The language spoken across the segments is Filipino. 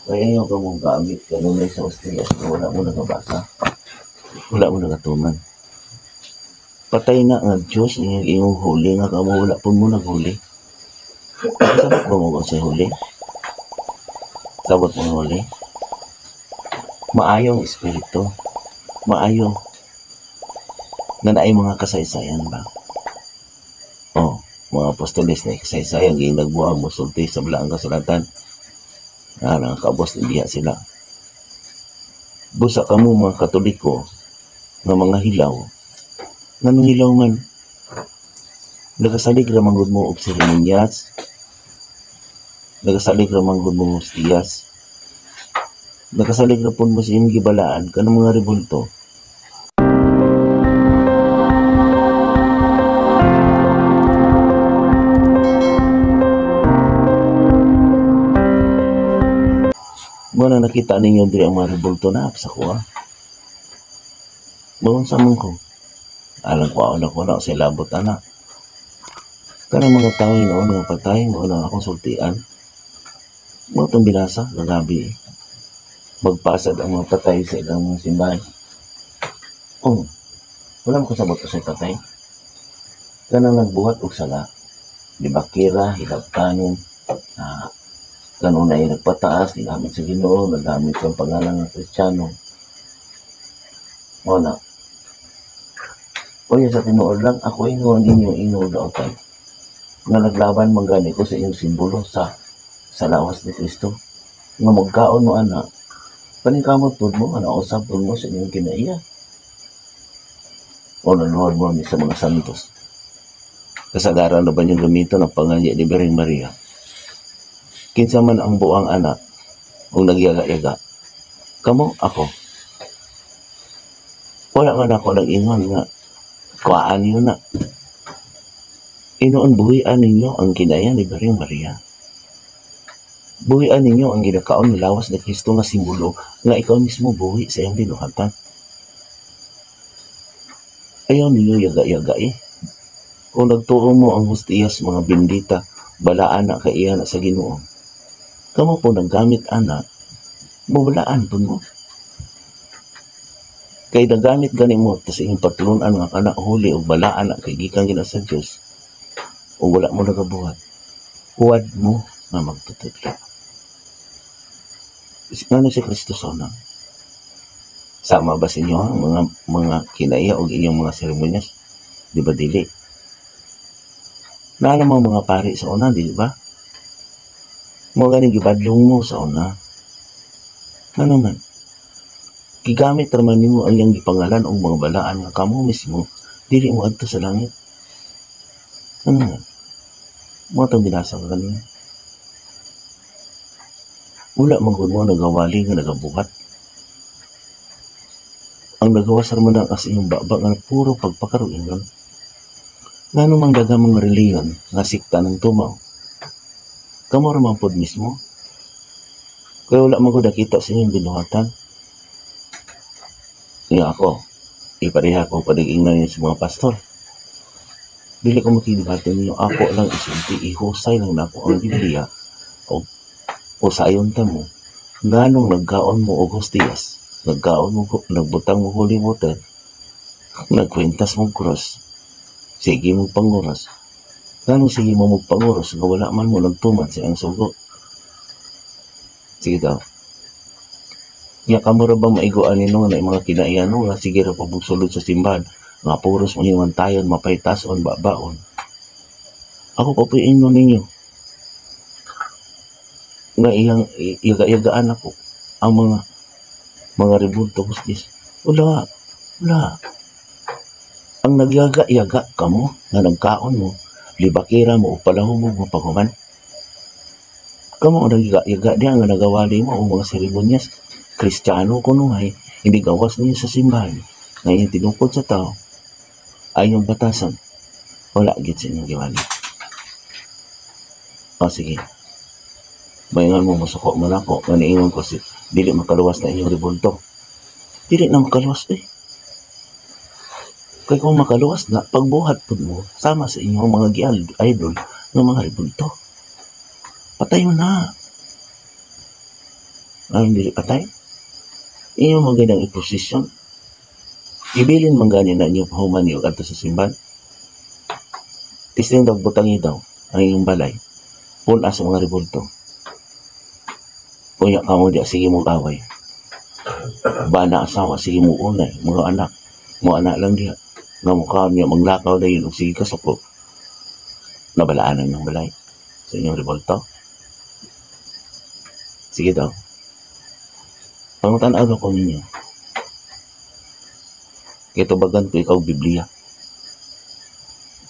Kaya yung ka mong gamit, kanunay sa ostiyas, wala mo nakabasa, wala mo nakatuman. Patay na nga Diyos, iyong huli nga kamo, wala po mo naghuli. Sabot ba mo ba sa huli? Sabot mo huli? Maayong espiritu, maayo na naay mga kasaysayan ba? Mga apostoles na kasaysayan, yung nagbuang mo sulti sa balaang kasulatan. Nakakabos na diha sila. Busa ka mo mga Katoliko nga mga hilaw. Nganong hilaw man? Nagasalig ramang gud mo og seremonyas. Nagasalig ramang gud mo ostiyas. Nagasalig ra pud mo sa imong gibalaan kanang mga rebulto. Muna nakita ninyo diri ang mga rebulto na sa kuha. Bawon sa mong ko. Alang ko na sa labot anak. Kanang mga tao noon nga patay, mo na akong sultian. Mo itong binasa, nagabi. Magpasad ang mga patay sa ilang mga simbahan. Wala mo kasabot ko sa patay. Kanang nagbuhat og sala. Di ba kira, hilap kanin, kanuna ay nagpataas, nagamit sa Ginoo, nagamit sa pangalan ng Kristiyano. O na. O yun sa tinuod lang, ako inuon inyo, inuod daotan. Nga naglaban manggani ko sa inyong simbolo sa lawas ni Kristo. Nga magkaon mo anak, paningkamot po mo, usap po mo sa inyong kinaiya. O nanuhod mo sa mga santos. Kasagaran na ba niyong gamito ng pangalya ni Birheng Maria? Kinsa man ang buang anak kung nagyaga-yaga. Kamo, ako. Wala man ako nag-ingon nga kuhaan yun na. Inoon buhian ninyo ang kinaya ni Birheng Maria. Buhian ninyo ang ginakaon ni lawas ni Kristo nga simbolo nga ikaw mismo buhi sa iyong binuhatan. Ayaw ninyo yaga-yaga eh. Kung nagtuo mo ang hostiyas mga bindita, balaan na kaiya na sa Ginoo. Kamo po naggamit anak, mawalaan po mo. Kay nagamit gani mo, tas iyong patulunan nga kanak huli o balaan na kay gikan gina sa Diyos, o wala mo nagabuhat, huwad mo na magtutudlo. Ano si Kristo sana? Sama ba sa inyo ang mga kinaiya o inyong mga seremonyas? Di ba dili? Naalam ang mga pari sa una, di ba? Mga ganing gibadlong mo sa una. Ano man? Gigamit raman nimo ang iyang gipangalan o mga balaan nga kamo mismo, dili mo adto sa langit. Ano man? Mga itong binasa ka kanina. Wala magod mo nagawali nga nagabuhat. Ang nagawas raman ang as iyong baba nga puro pagpakaruin ron. Nga namang dagamang reliyon nga sikta ng tumaw. Kamo raman pod mismo. Kaya wala magod nakita sa inyong binuhatan. Nga ako, ipareha ko panig-ingnan niyo sa mga pastor. Dili ko makidibati ninyo, ako lang isulti, ihusay lang na ako ang Biblia o sayon ta mo, nganong nagkaon mo o hostiyas, nagkaon mo, nagbutang mo holy water, nagkwentas mo cross, sige mo panguras, nganong sige mo magpanguras, nga wala man mo nagtuman sa ang sugo. Sige daw. Nga kamura ba maiguan nino na mga kinaiyano nga sige ra pabugsulod sa simbahan nga puros mahimantayon, mapaytason, babaon. Ako papuin mo ninyo nga iyang yaga-yagaan ako ang mga rebulto hostis. Wala. Ang nagyaga-yaga ka mo nga nagkaon mo, libakira mo o palahumog mo paghuman. Kamo ang nagyaga-yaga diya nga nagawali mo ang mga seremonyas. Kristiyano kuno ay hindi gawas ninyo sa simbahan. Ngayon tinukod sa tao ay yung batasan. Wala gid sa inyong giwali. O sige. Mayngan mo masuko mo na ako. Maniingon ko si dili makaluwas na inyong rebulto. Dili na makaluwas eh. Kaya kung makaluwas na, pagbuhat po mo, sama sa inyong mga idol ng mga rebulto. Patay mo na. Ang dili patay. Inyo magandang iposisyon. Ibilin man ganyan na inyo pahuman niyo adto sa simbahan. Tisting butangi daw ang inyong balay. Puna sa mga rebulto. Kuya ka mo diya, sige mo away. Bana asawa, sige mo unay. Mga anak lang diya. Nga mukha niya, maglakaw na yun. Sige ka suko. Nabalaan ang inyong balay sa inyong rebulto. Sige daw. Pangutanaw ko ninyo. Kito bagan ko ikaw Biblia.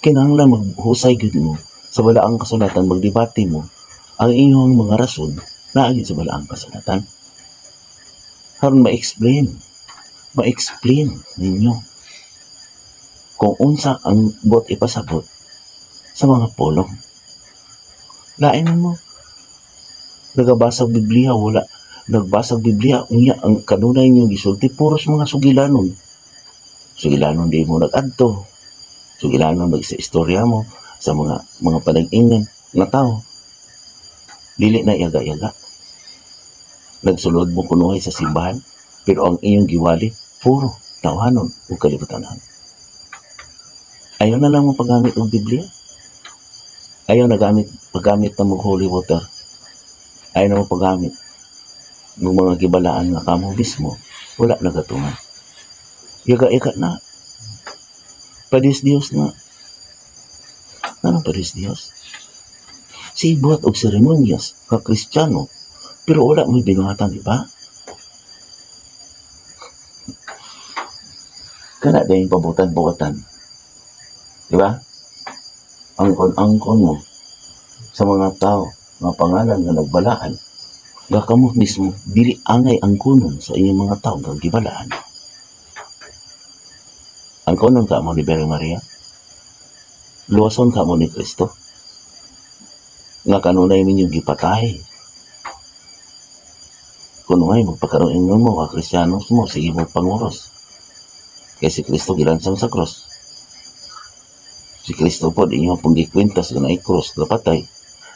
Kinahanglan maghusay gud mo sa balaang kasulatan, magdebate mo ang inyong mga rason na agin sa balaang kasulatan. Haron ma-explain ninyo kung unsa ang bot ipasabot sa mga polong. Lain mo nagabasag Biblia, wala nagbasag Biblia, unya ang kanunay niyo gisulti puros mga sugilanon di mo nag-adto, sugilanon sa istorya mo sa mga panag-ingan na tao. Dili na yaga-yaga, nagsulod mo kunuhay sa simbahan, pero ang iyong giwali puro tawanon o kalibutanan. Ayaw na lang mo paggamit ng Biblia, ayaw na paggamit ng holy water, ayaw na mo paggamit ng mga gibalaan nga kamo mismo, wala nagatungan. Yaga-yaga na. Padis-Diyos na. Anong padis-Diyos? Sibuhat og seremonyas ka Kristiyano, pero wala mo binuhatan, di ba? Kana din pabutan-butan. Di ba? Angkon-angkon mo sa mga tao, mga pangalan nga nagbalaan, nga kamo mismo, dili angay ang kunon sa inyong mga tao nga gibalaan. Ang kunon ka mo ni Birhen Maria, luwason ka mo ni Kristo, nga kanunay minyong gipatay. Kununay magpakaroon mo ka Kristiyanos mo, sige mo panguros. Kaya si Kristo gilansang sa cross. Si Kristo po, di nyo pong gikwintas na i-cross, napatay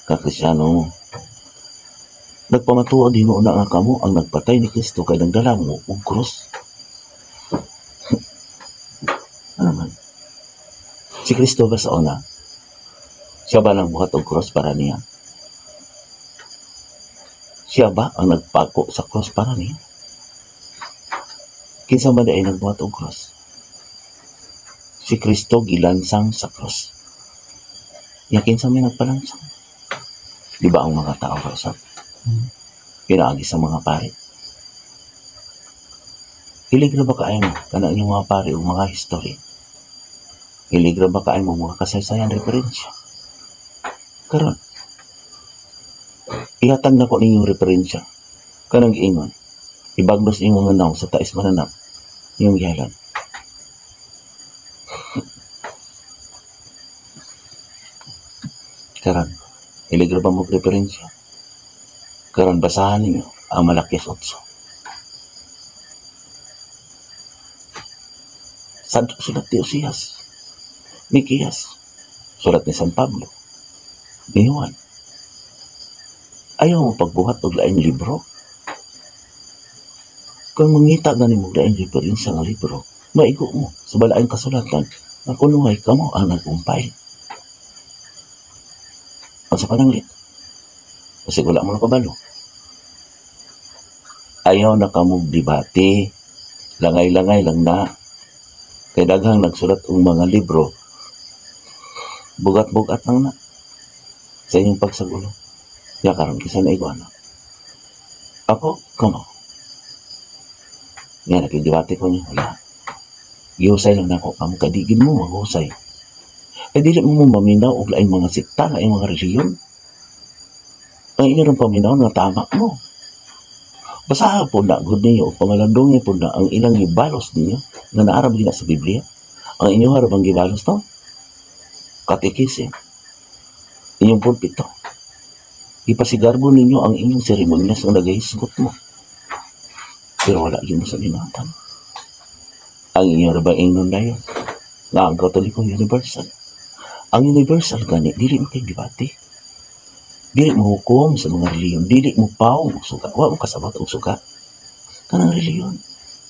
ka Kristiyano mo. Nagpamatuwa din mo na nga kamo ang nagpatay ni Kristo kay nagdala mo og cross. Ano man? Si Kristo ba sa una? Siya ba nang buhat og cross para niya? Siya ba ang nagpako sa cross para niya? Kinsa ba ay nagbuhat og cross? Si Kristo gilansang sa cross. Kinsa may nagpalansang? Di ba ang mga tao sa pinaagi sa mga pari? Hilig na ba kayo mo kanang inyong mga pari o mga history? Hilig na ba kayo mo mga kasaysayan referensya? Karon, ihatag na ko ninyong referensya. Kanang giingon, ibagnos ninyong mga naw sa tais mananap, yung gihalan. Karon, hilig na ba mo referensya? Karon, basahan ninyo ang Malakias 8. Sulat ni Osias, Mikias, sulat ni San Pablo, ni Juan. Ayaw mo pagbuhat og laing libro? Kung mangita ganin mo laing referensya nga libro, maigo mo sa balaang kasulatan na kunungay kamo ang nag-umpay. Ang sa pananglit, kasi wala mo na kabalo. Ayaw na kamong debate, langay-langay lang na. Kay daghang nagsulat ang mga libro, bugat-bugat lang na sa inyong pagsagulo. Ya karon kisa na iguana. Ako, kamo. Yan, naging-debate ko niya, wala. Gihusay lang na ako, kamo kadigin mo, maghusay. Dili mo maminaw og laing mga sikta, laing mga reliyon. Ang inyong paminaw nga tama mo. Basaha po na, good niyo, pangalandongin po na ang ilang gibalos ninyo na naarab gina sa Biblia. Ang inyong harabang gibalos to, katikisim, inyong pulpito. Ipasigarbo ninyo ang inyong seremonyas ang nagahisgot mo. Pero wala yun mo sa linatan. Ang inyong harabang ingnon na yun, nga ang Katoliko universal. Ang universal gani, dili mo kay debate. Dili mo hukom sa mga reliyon, dili mo paw og suga, wa mo kasabot og suga. Kanang reliyon,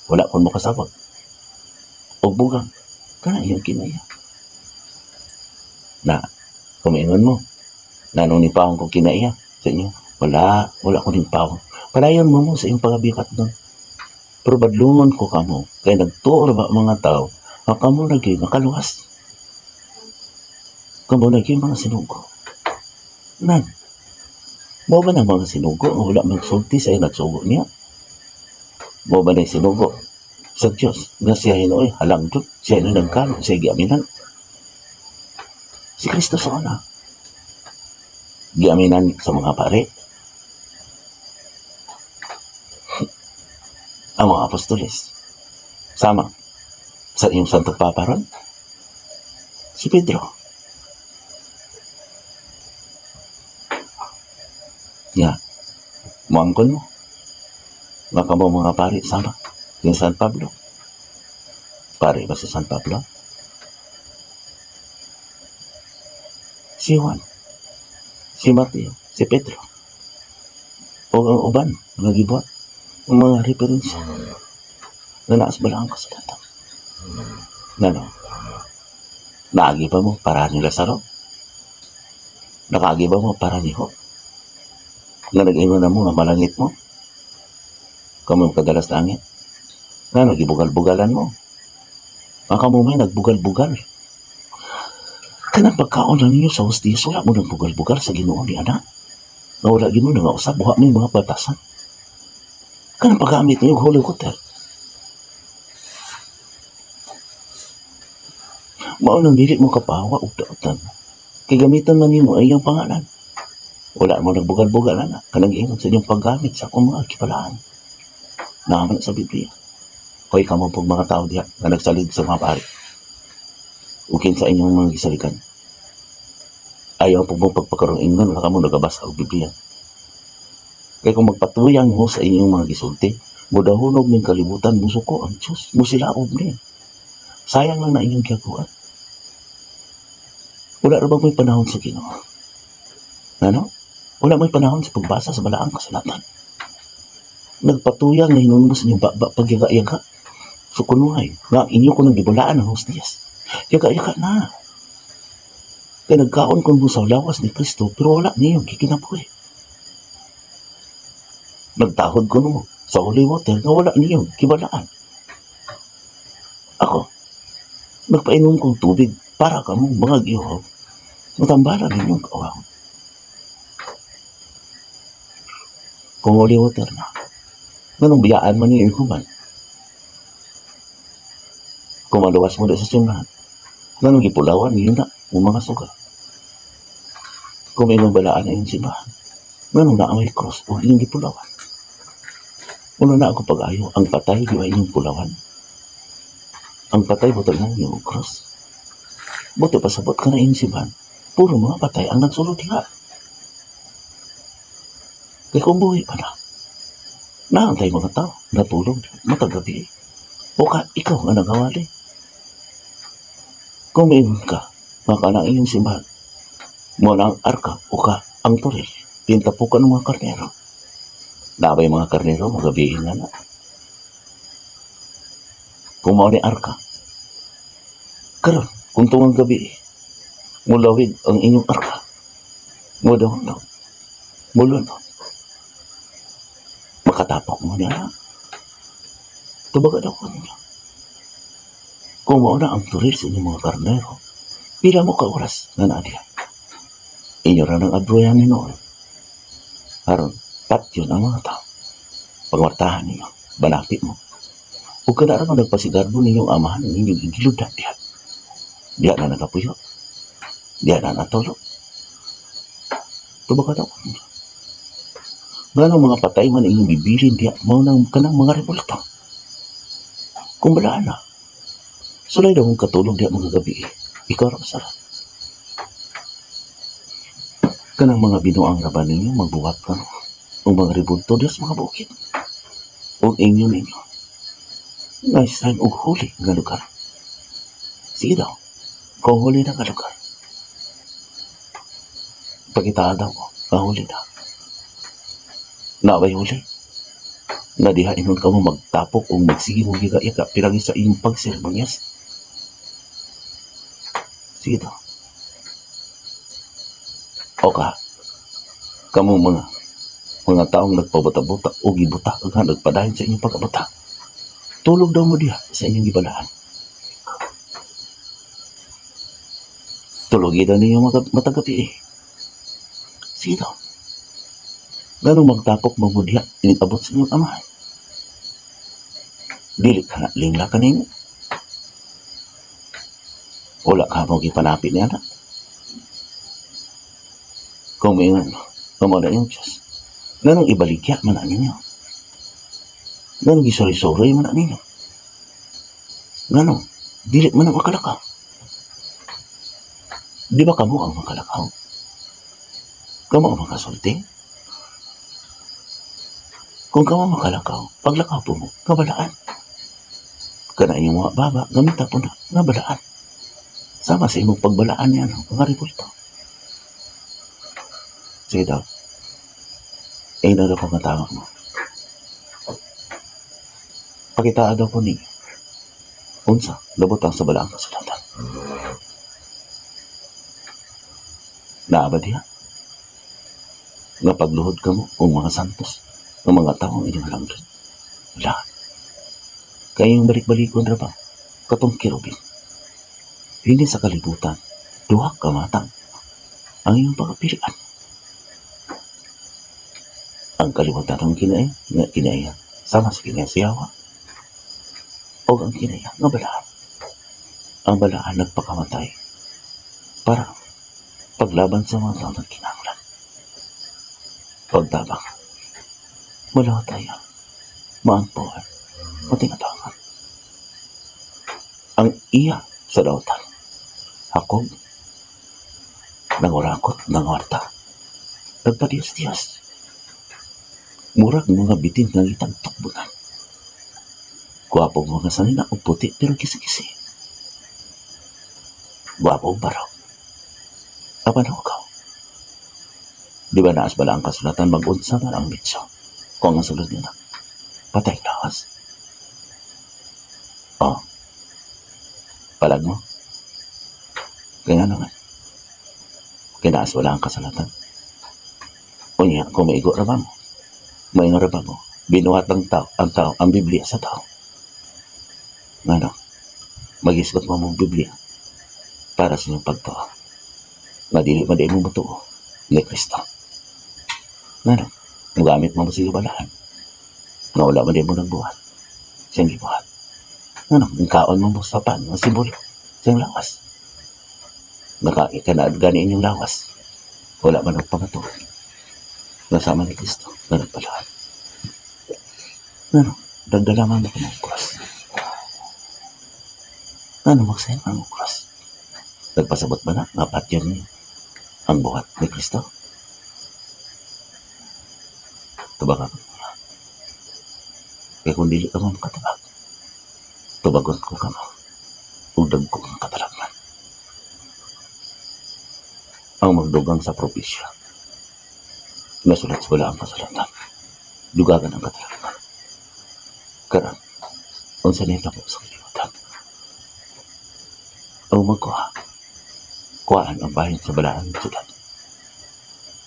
wala kon mo kasabot. Og bugang, kana iyang kinaya. Na, kumingon mo, nanong ni pawang kong kinaiya sa inyo. Wala ko din pawang. Palayon mo sa iyong pagabikat doon. Pero badlungon ko kamo, kaya nagtuor ba mga tao, kamo naging makaluwas. Kamo naging mga sinugo. Nan, mo ba na mga sinugo, wala magsulti sa iyong nagsugo niya? Mo ba na sinugo sa Diyos, na siya hinoy, halang Diyos, siya hinoy nagkano, siya giaminan. Si Kristo sa una, giaminan sa mga pare. Ang mga apostoles, sama sa iyong Santo Papa ron, si Pedro. Nga, muangkon mo, makamo mga pare, sama, yung San Pablo. Pare ba si San Pablo? Si Juan, si Mateo, si Pedro, o ang uban, mga gibuhat, ang mga referensya na naas balang kasulatan. Nano? Naagi ba mo para ni Lazaro? Nakaagi ba mo para ni Job? Nga nag-ingon na mo nga malangit mo? Kamu kadalas langit? Nga nagibugal-bugalan mo? Ang kamo may nagbugal-bugal. Kanang pagkaon lang ninyo sa hostis, wala mo nagbugal-bugal sa Ginoo ni Ana. Nga wala Ginoo na nga usap, buha mo yung mga batasan. Kanang paggamit niyo Holy Water. Maunang dili mo kapawa o daotan. Kay gamitan man nimo ay iyang pangalan. Wala mo nagbugal-bugal na. Kanang ingon sa inyong paggamit sa akong mga kipalaan. Naman sa Biblia. Koy kamo pong mga tao diha na nagsalig sa mga pari. Ukin sa inyong mga gisalikan. Ayaw po mong pagpakarong ingon na kamo nagabasa og Biblia. Kaya kung magpatuyang mo sa inyong mga gisulti, mudahunog ng kalibutan, musuko ang Diyos, musilaog niya. Sayang lang na inyong gagawa. Wala rin ba may panahon sa Ginoo? Ano? Wala may panahon sa pagbasa sa balaang kasulatan. Nagpatuyang na hinunmos niyo pagyaga-yaga. So kunuhay, nga inyo ko nang gibulaan ng hostiyas. Yaga-yaga na. Kaya nagkaon ko mo sa lawas ni Kristo, pero wala niyo kikinabuhi. Nagtahod ko mo sa Holy Water na wala niyo kibalaan. Ako, nagpainom kong tubig para kamong mga giyaw. Matambalan ninyong kawang. Kung Holy Water na, ganong biyaan man niyo ikuman. Kung maluwas mo na sa sunahan, ganong gipulawan niyo na ang mga suga. Kung may balaan na yung simbahan, ganong na may cross o inyong gipulawan. Una na ako pag-ayo, ang patay di ba inyong pulawan? Ang patay butag na inyong cross. Buti pasabot ka na inyong simbahan, puro mga patay ang nagsulod diha. Kaya kung buhay pa na, naantay mga tao, natulog, matagabi. O ka, ikaw nga nagawali. Kung mayroon ka, maka na inyong simbahan, muna ang arka o ka ang turil, pintapukan ng mga karnero. Nabay mga karnero, magabihin na na. Kung mao ni arka, karon kung tungang gabi, mulawid ang inyong arka, mudaw-daw, mulunod, makatapok mo niya. Tubaga daw ko niya. Kung mao na ang turil sa inyong mga karnero, pila mo ka oras na naadiyan. Inyo ra ng adroyan ni noon. Karon, patyon ang mga tao. Pagwartahan ninyo, banapit mo. Huwag ka na naman nagpasigarbo ninyong amahan ng inyong igiludan diyan. Diyan na nagapuyo. Diyan na natulog. Tubaga daw. Nga ng mga patay man inyong bibilin diyan, maunang ka ng mga revolta. Kung balaan na, sulay daw mong katulog diyan mga gabi. Ikaw rin sarap. Kanang mga binuang raban ninyo, magbuwat ka o mga ribulto diyan sa mga bukid. O inyo ninyo. Nice time o huli nga lugar. Sige daw, kung huli na nga lugar. Pakitaan daw ko, Mahuli na. Naway huli. Na diha inon ka mo magtapok o magsige mo giga-ika piragi sa iyong pagseremonyas. Sige to. O ka, kamo mga taong nagpabuta-buta o gibuta nga nagpadayon sa inyong pagkabuta. Tulog daw mo diha sa inyong gibalaan. Tulog daw ninyo matagapi eh. Sige to. Ganong magtapok mo diha inabot sa inyong amahan. Dili ka na lingla ka ninyo. Wala ka mo gipanapit niya na. Kung may mamala yung Diyos, ganong ibaligya man na ninyo. Ganong gisuri-suri man na ninyo. Ganong, dili man ang makalakaw. Di ba kamo ang makalakaw? Kamo ang makasulti? Kung kamo makalakaw, paglakaw po mo, kabalaan. Kana yung mga baba, gamita po na, nabalaan. Sama sa imong pagbalaan niya, mga repulto. Sige daw. Eh, na daw pagkatawag mo. Pakitaan daw po niyo. Unsa, labutang sa balaang kasulatan. Naabad diha. Nga pagluhod ka mo, o mga santos, o mga taong inyong langgit. Wala. Kayong balik-balikon na ba? Katong kirubin. Hindi sa kalibutan, duha ka matang ang iyong pagpilian. Ang kalibutan ng kinaya, sama sa kinaya siyawa, o ang kinaya nga balaan. Ang balaan nagpakamatay para paglaban sa mga taong kinanglan. Pagtabang, mula tayo, maampuan, matingatangan. Ang iya sa dautan, hakog, nangurakot, nanguarta, nagpadiyas-diyas. Murag mga bitin ng itang tukbunan. Guwapong mga sanina o puti pero kisi-kisi. Guwapong baraw. Apa na ikaw? Di ba naas bala ang kasulatan mag-unsa man ang mitso? Kung ang sulod nila, patay lawas. Oh, palag mo? Kaya naman, kinaas wala ang kasulatan. Unya, kung maigo raba mo, maingo raba mo, binuhat ng tao, ang Biblia sa tao. Ngano, mag-isgot mo mong Biblia para sa inyong pagtao. Nga dili man din mo matuo ni Kristo. Ngano, magamit mo sa balahan. Nga wala man din mo nagbuhat. Siyang gibuhat. Ngano, ang kaon mo sa pan, ang simbolo, siyang lawas. Nakaikanad gani inyong lawas. Wala man nagpamato. Nasama ni Kristo na nagpalahan. Ngano, dagdalaman mo ng cross. Ngano, magsayin mo ng cross. Nagpasabot ba na nga patyan niyo ang buhat ni Kristo? Tubagan ko niya. Kaya kung dili ka mo makatabag, tubagon ko ka mo. Udag ko ang katalagman. Ang magdugang sa propisya. Nasulat sa wala ang kasulatan. Dugagan ang katalagman. Karang, unsa nita po sa kalimutan. Ang magkuha. Kuhaan ang bayan sa balaan ng syudad.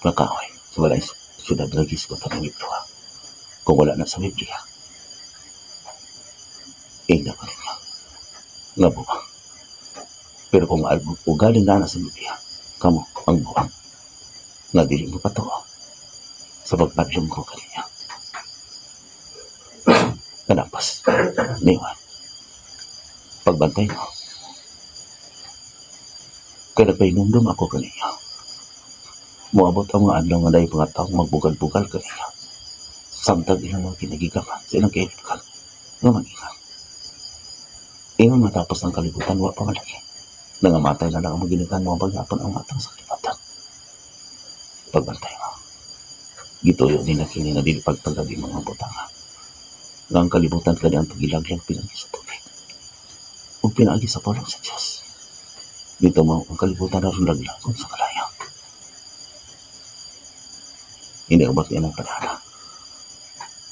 Nakahoy sa balaan syudad nagis ko ng libro. Kung wala na sa Biblia, na ko ninyo. Nga buwang. Pero kung ugaling na sa Biblia, kamo ang buwang. Nga dili mo patuwa sa pagpadlong ko kanina. Kanapas, niwan. Pagbantay mo. Kaya nagpainumdum ako kanina. Muabot ang mga adlaw nga dahil mga taong magbugal-bugal kanina. Samtag ilang mga kinagigaman sa ilang kailikan nga mag-ingang. Ingon matapos ng kalibutan, wala pa malaki. Nangamatay na lang ang maginikan mga paghapon ang matang sa kalibutan. Pagbantay mo. Gituyo din na kini na dili pagtagabi mga butanga. Nga ang kalibutan ka ang pagilaglag pinagi sa tubig. O pinagi sa pulong sa Diyos. Dito mo ang kalibutan na rin laglagon sa kalayang. Iniabot niya ng panana.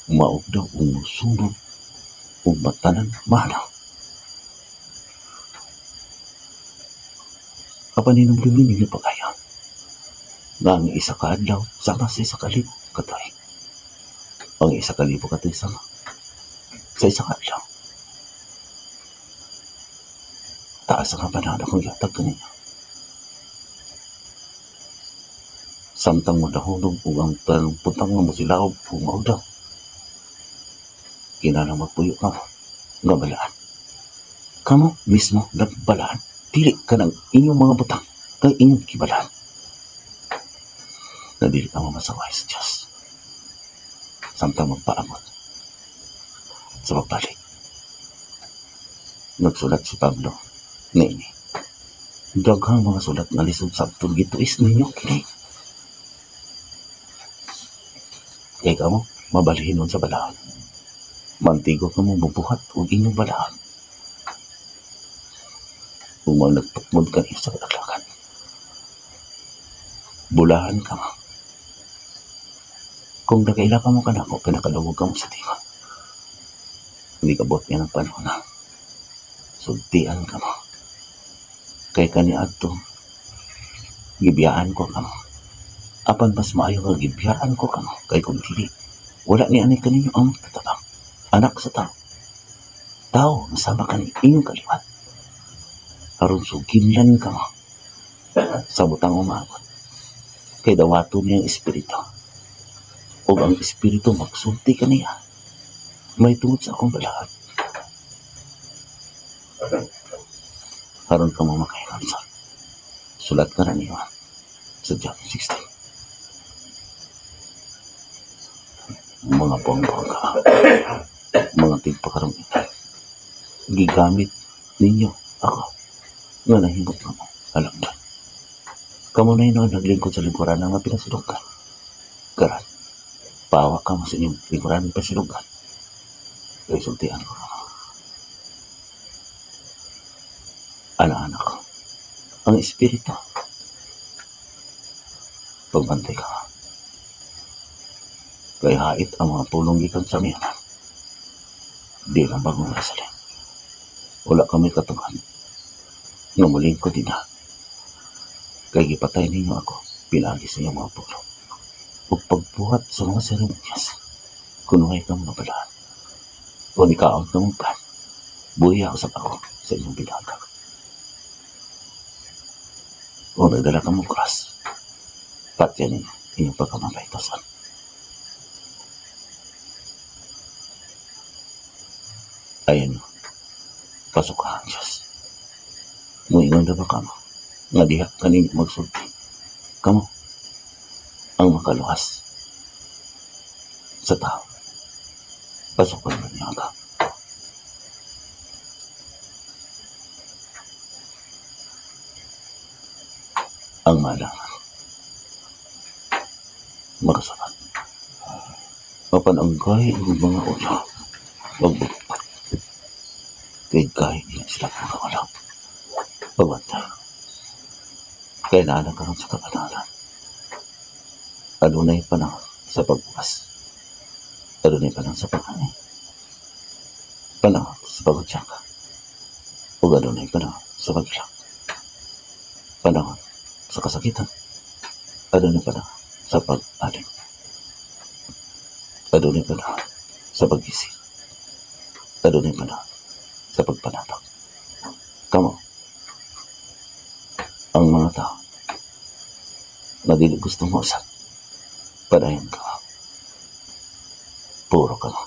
Maog daw umusunod o matanan manaw. Kapanin ng luminig na pagaya. Nga ang isa ka adlaw, sama sa isa kalibo katoy. Ang isa kalibo katoy sama sa isa ka adlaw. Taas ang panana kung yatag kanina. Samtang madahulog o ang tanong putang nga mo silaw pumaw daw. Kinanang magpuyo ka mo, nga balaan. Kamo mismo nagbalaan, dili ka ng inyong mga butang, kay inyong kibalaan. Na dili ka mo masaway sa Diyos. Samtang magpaamot sa pagbalik. Nagsulat si Pablo, Nini, daghang mga sulat nga lisod sa gituis ninyo kini. Kaya ka mo, mabalihin nun sa balaan. Mantigo ka mo bubuhat o inyong balaan. Umang nagtukmod ka niyo sa kalaklakan. Bulahan ka mo. Kung nakaila ka mo kanako, pinakadawag ka mo sa tingon. Hindi ka bot yan ang panahon na. Sultian ka mo. Kaya kaniad to, gibiyaan ko ka mo. Apan mas maayo nga gibiyaan ko ka mo. Kaya kung dili, wala ni anay kaninyo ang tatabang. Anak sa tao. Tao, masama ka ni inyong kaliwat. Aron suginlan ka mo. Sa butang umabot. Kaya dawato niyang espiritu. O ang espiritu magsulti ka niya. May tungod sa akong balahan. Aron ka mo makahinan sa sulat ka na niya sa John 16. Mga buwang-buwang ka. Mga tigpakarong ina. Gigamit ninyo ako nga nahimot ka mo. Alam na. Kamu na yun naglingkod sa lingkuran ng pinasilugan. Karan, pawa ka mo sa inyong lingkuran ng pinasilugan. Resultian ko ka mo. Anak-anak ko. Ang espiritu. Pagbantay ka mo. Kaya hait ang mga pulong gikan sa miyanan. Di lang bagong nasalin. Wala kami katungan. Namuling ko din na. Kaya gipatay ninyo ako. Pinagi sa inyong mga pulong. O pagbuhat sa mga seremonyas. Kunuhay ka mga balaan. O nikaon ka mong plan. Buhay ako sa ako sa inyong binaga. O nagdala ka mong cross. Patyan ninyo inyong pagkamapaytosan. Ayan, pasok ka ang Diyos. Muingon na ba ka mo? Nga diha kanin magsulti. Kamo, ang makaluwas sa tao. Pasok ka naman niya ka. Ang malangan. Makasabat. Papan ang gaya ng mga ulo. Magbubukat. Kaya niya sila mga wala. Pagwantay. Kaya naalagkaroon sa kapanalan. Adunay panahon sa pagbukas. Adunay panahon sa paghanay. Panahon sa pagutsyaka. O adunay panahon sa pagilak. Panahon sa kasakitan. Adunay panahon sa pag-alim. Adunay panahon sa pag-isip. Adunay panahon sa pagpanapak. Kamo, ang mga tao na dili gusto mo usap, padayon ka. Puro ka mo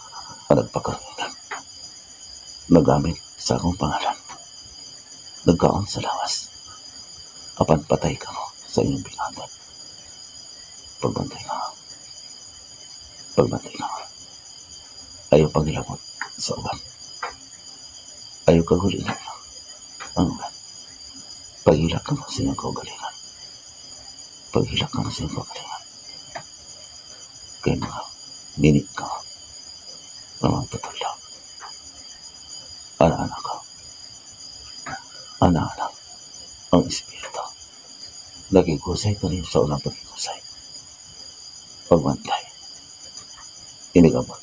na nagpakaringan. Nagamit sa akong pangalan. Nagkaon sa lawas. Apan patay ka mo sa inyong binatad. Pagbantay ka mo. Pagbantay ka mo. Ayaw pangilabot sa uban. Ayaw kagulin ninyo ang uban. Paghilak ka mo sa inyong kaugalingan. Paghilak ka mo sa inyong kaugalingan. Kaya mga minit ka mo. Mga tutulaw. Anak-anak ko. Anak-anak. Ang espiritu. Nagkikusay ka rin sa unang pagkikusay. pagmantay. Inigabot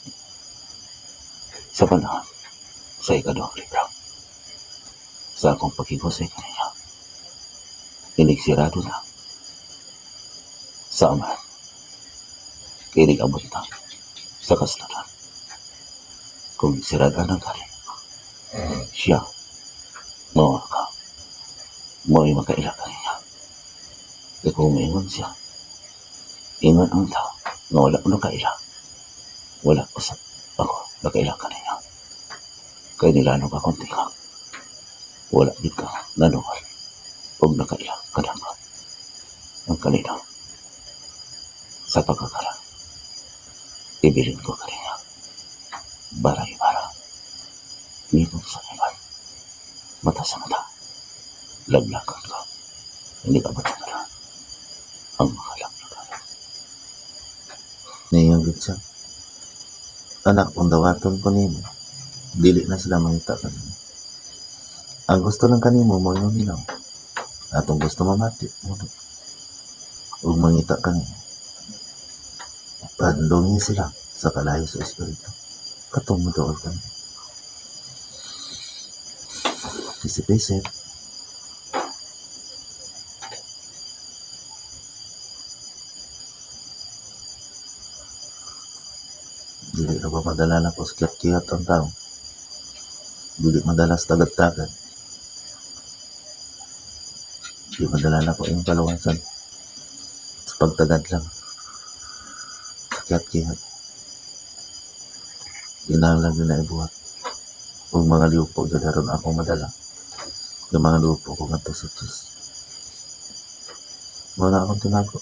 sa panahon sa ikaduhang libro. Sa akong pagkikosay kaniya, inigsirado na sa amahan. Inigabot na sa kaslanan. Kung sirada ng kari, siya, mawa ka, mo'y makaila kaniya. E kung maingon siya, ingon ang tao, nga wala ko nakaila. Wala usap ako nakaila kaniya. Kaya nilanog akong tingkang. Wala din ka nanungal. Huwag nakaila kadangka. Ang kanina, sa pagkakala, ibilin ko kaniya. Baray-bara, ngipon sa iban, mata sa mata, laglakan ka. Hindi ka ba't na ang mga laglakan. Niyagod siya. Anak kong dawaton ko nimo, dili na sila mangita kanimo. Ang gusto lang kanimo mo yung ilaw. Atong gusto mamati mo. Huwag mangita kanimo. Pandungi sila sa kalayo sa espiritu. Katong mo doon kanimo. Isip-isip. Dili na ba madala na ko sa kiyat-kiyat ang tao. Dili madalas tagad-tagad. Dili madala na ko yung kaluwasan. Sa pagtagad lang. Sa kiyat-kiyat. Inalang din na ibuhat. Kung mga liupo, gagaroon akong madala. Yung mga liupo ko nga to sa Diyos. Wala akong tinago.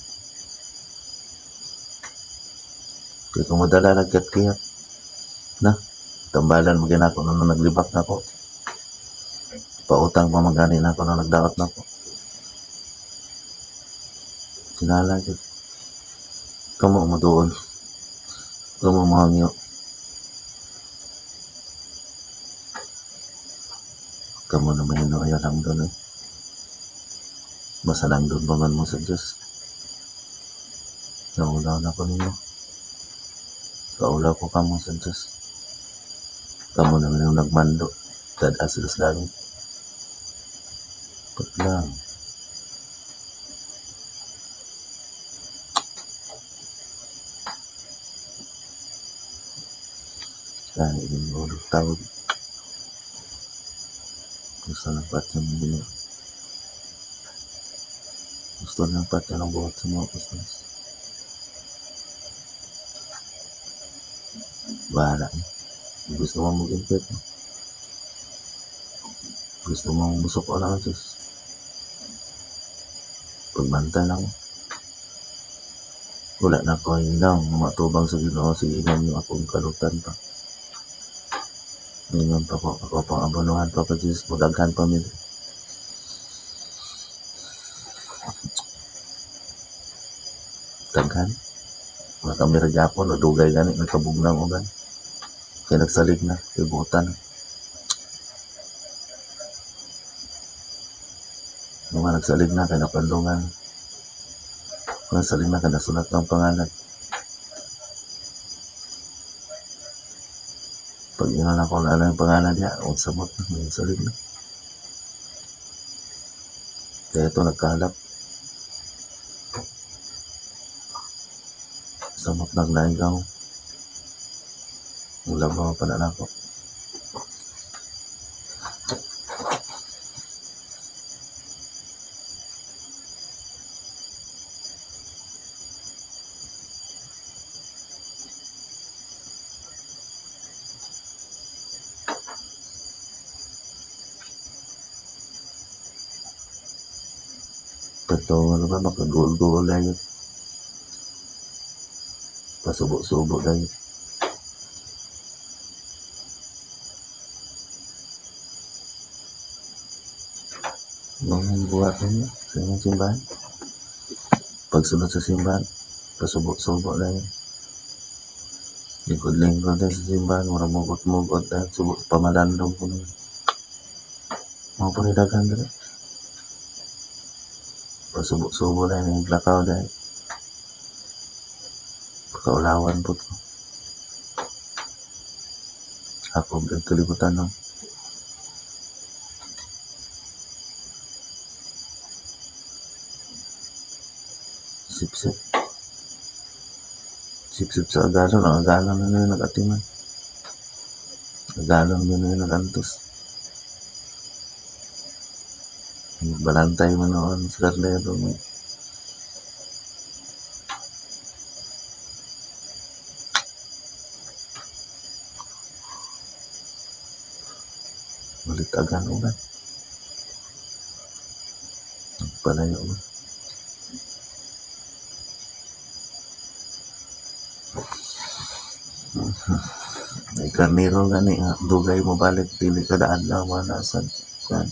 Kaya kung madala nagkiyat-kiyat na, tambalan mo ginako nung naglibak na ko. Pautang pa maganin ako nung nagdaot na ko. Sinala yun. Kamu mo doon. Kamu mo hangyo. Kamu na may ayaw lang doon eh. Basta lang doon baman mo sa Diyos. Naulaw na ko ninyo. Kaulaw ko kamo sa Diyos. Kamu naman yung nagmando. Tadas silas langit. Pat lang. Dahil yung ulo tawag. Gusto ng patya ng bino. Gusto ng patya ng buhat sa mga kustos. Bahala eh. Gusto mo mag-impet mo. Gusto mo busok ko lang ang Diyos. Pagbantay lang mo. Wala na ko hinaw. Matubang sa Ginoo. Sige inam yung akong kalutan pa. Ngayon pa ko. Ako pang abonuhan pa pa Diyos. Mudaghan pa mi. Daghan. Mga kamera Japon. Nadugay gani. Nagkabuglang uban. Kaya nagsalig na. Ibutan. Mga nagsalig na. Kaya napandungan. Mga nagsalig na. Kaya nasunat ng pangalan. Pag inan ako na ano yung pangalan niya, o samot na, may salig na. Kaya ito nagkahalap. Samot na naigaw. Wala ba mapanan ako. Ito, ano ba, makagul-gul na yun. Pasubo-subo na yun. Nung buhat niya sa inyong simbahan. Pagsunod sa simbahan, pasubo-subo na yun. Lingkod-lingkod na sa simbahan, maramugot-mugot na subo, pamalandong ko na yun. Mga panidagan na yun. Pasubo-subo na yun, yung lakaw na yun. kaulawan po to. Ako kalibutan no. Sip-sip. Sip-sip sa agalon. Ang agalon na nila nag-atiman. Agalon na nila nag-antos. Balantay man noon sa Carlero. Balik agan ulan. Palayo ulan. Ay karnero gani nga dugay mo balik dili kadaan lang manasan kan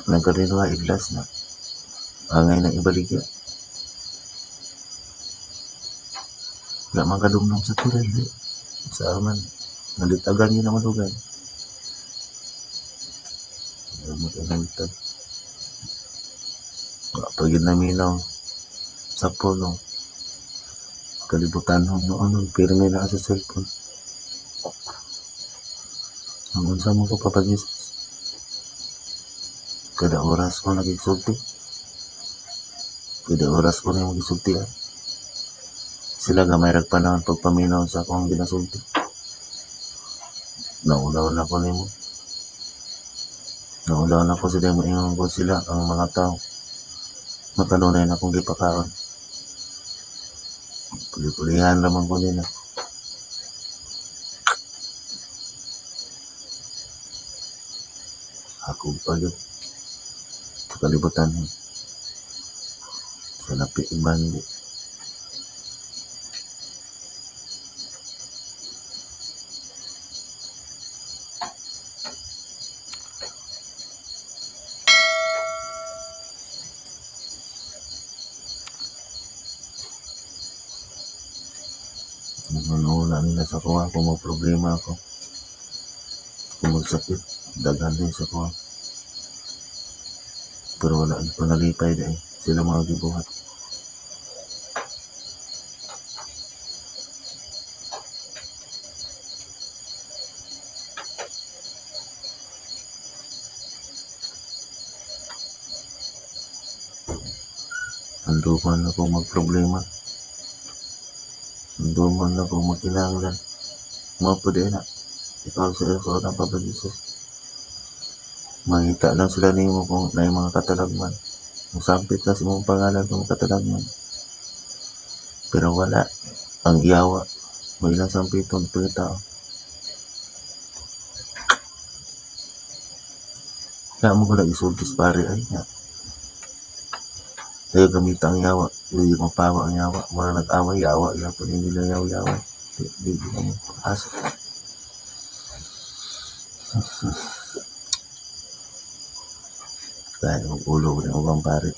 nang karnero nga iglas na angay na ibaligya wala man kadumdum sa tural di sa aman nalitagan yun naman dugay magkakalitag pagin na minaw sa puno kalibutan ho noon pirmi na sa cellphone ang unsa mo ko papagis kada oras ko nagigsulti kada oras ko na magisulti sila gamay ragpanahon pagpaminaw sa akong ginasulti naulaw na ko nimo naulaw na ko sila mo ingon ko sila ang mga tao matanunay na akong gipakaon puli-pulihan naman ko nila ako pa yun sa kalibutan sa lapi ibandi nagnunulan nila sa kuha kung may problema ako kung magsakit daghan din sa kuha pero wala ko nalipay dahil sila mga gibuhat anduman ako magproblema anduman ako magkinanglan mga po din na ikaw sila sa unang pabagisos makita lang sila nimo kung na yung mga katalagman musampit na si mong pangalan kung katalagman pero wala ang iyawa mo ilang sampiton pagkatao kaya mo ko nag-isultis pare ay nga kaya gamit ang yawa hindi mapawa ang yawa muna nag-away yawa yan po hindi nila yawa hindi na mo pasok dahil ang ulo ng ubang pare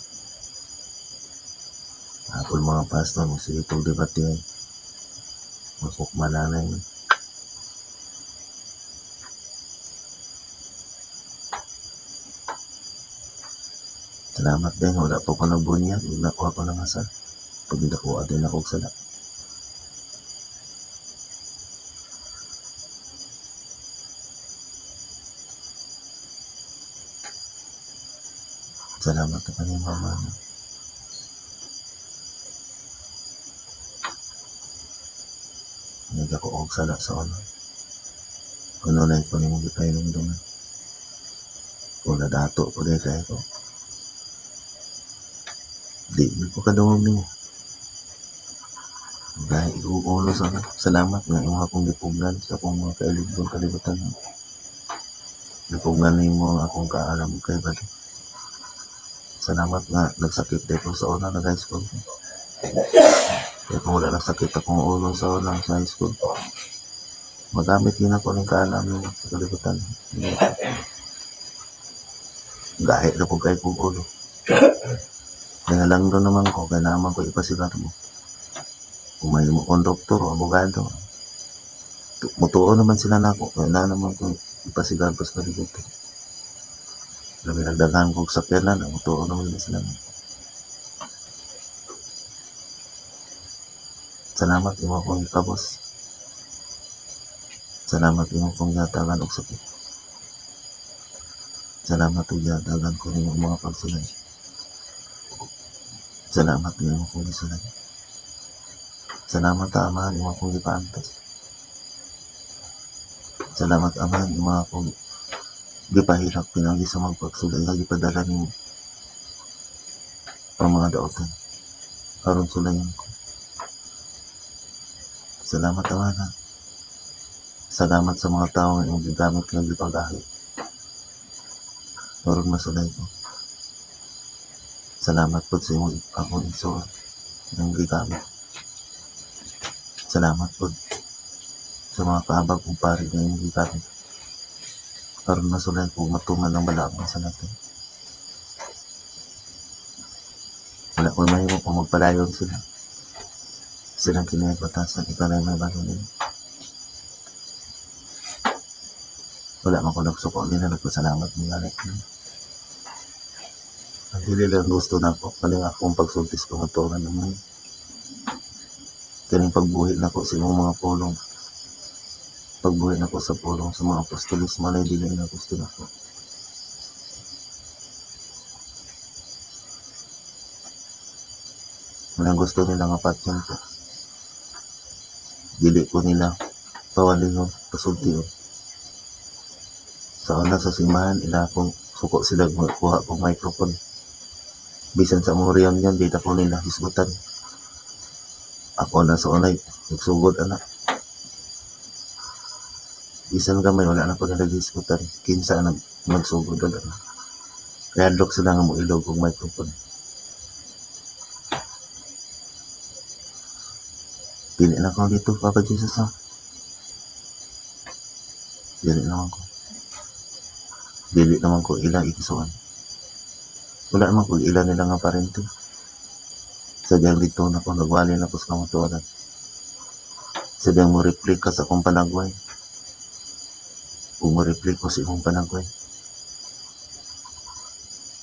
apol mga pastor sige itong debate ay magkukmalanay salamat din wala po ko nabunyag nakuha ko ng asal pag nakuha din ako sala salamat na kanyang mama nagako og sala sa ono kuno na ko nimo gipay ng dungan kung nadato ko din kaya ko di ko kadungog nimo dahil iuulo sa salamat nga imo akong gipugnan sa akong mga kailibdong kalibutan gipugnan nimo ang akong kaalam kay bali salamat nga nagsakit dito sa una nag high school ko kaya kung wala nagsakit akong ulo sa una sa high school magamit yun ako ng kaalam nimo sa kalibutan gahe na po kayo kong ulo kaya lang doon naman ko kaya naman ko ipasigar mo kung may mo kong doktor o abogado mutuo naman sila na ako kaya na naman ko ipasigar pa sa kalibutan labi nagdaghan kong sakyanan mutuo naman sila na Salamat imo akong ikabos. Salamat imo akong yatagan og sakit. Salamat ug yatagan ko nimo mga pagsulay. Salamat imo akong gisulay. Salamat Ama imo akong gipaantos. Salamat Ama imo akong gipahirap pinagi sa magpagsulay nga gipadala nimo ang mga daotan aron sulayan ko. Salamat Ama na. Salamat sa mga tao nga imong gigamit nga gipag-ahit aron masulay ko. Salamat po sa imong akong igsoon nga gigamit. Salamat po sa mga kaabag ug pari nga imong gigamit aron masulay ko matuman ang balaang sa natin. Wala ko mahimo kung magpalayon sila. Silang kinayapatasan, ikaw na may bago nila. Wala man ko nagsuko nila, nagpasalamat mo nga like nila. Ang dili lang gusto na ko, paling akong pagsultis ko maturan naman. Kaling pagbuhi na ko sa mga pulong. Pagbuhi na ko sa pulong sa mga apostolis, malay dili na gusto na ko. Walang gusto nila nga patyon ko. Dili ko nila pawalingon, pasultiyon. Sa una sa simbahan, ila akong suko sila kuha kong microphone. Bisan sa muriam yan, di ko nila hisgutan. Ako na sa unay, nagsugod anak. Bisan gamay, wala na ko nila hisgutan. Kinsa nagsugod anak. Kaya dok sila nga mo ilog kong microphone. Dili na ko dito, Papa Jesus ha. Dili naman ko. Dili naman ko ila ikisuan. Wala naman ko ila nila nga parente. Sadyang dito na ko, nagwali na ko sa kamutuanan. Sadyang mo replika sa akong panagway. Kung mo replika sa akong panagway.